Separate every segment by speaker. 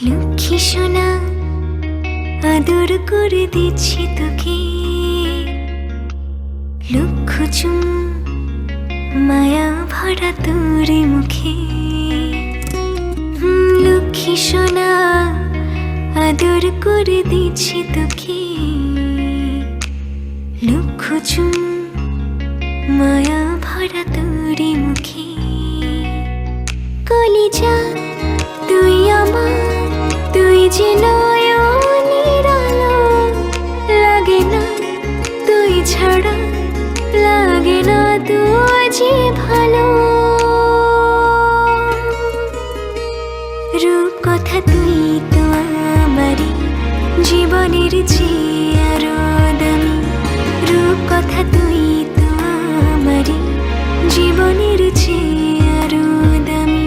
Speaker 1: লক্ষ্মী সোনা আদর করে দিচ্ছি তোকে, লক্ষ চুম মায়া ভরা তোর মুখে। লক্ষ্মী সোনা আদর করে দিচ্ছি তোকে, লক্ষ চুম মায়া ভরা তোর মুখে। কলিজা তুই আমার, তুই যে নয়নের আলো, লাগে না তুই ছাড়া, লাগে না তুই যে ভালো। রূপ কথা তুই তো আমারই জীবনের চেয়ে আরো দামি, রূপ কথা তুই তো আমারই জীবনের চেয়ে আরো দামি।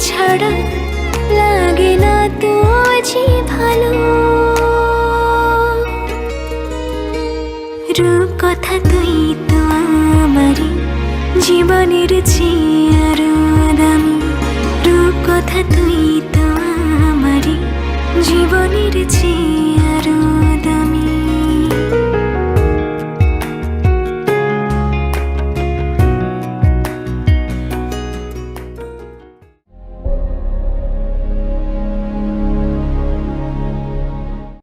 Speaker 1: ছাড়া লাগে না তুই যে ভালো। রূপ কথা তুই তো আমারই জীবনের চেয়ে আরো দামি, রূপ কথা তুই তো আমারই জীবনের চেয়ে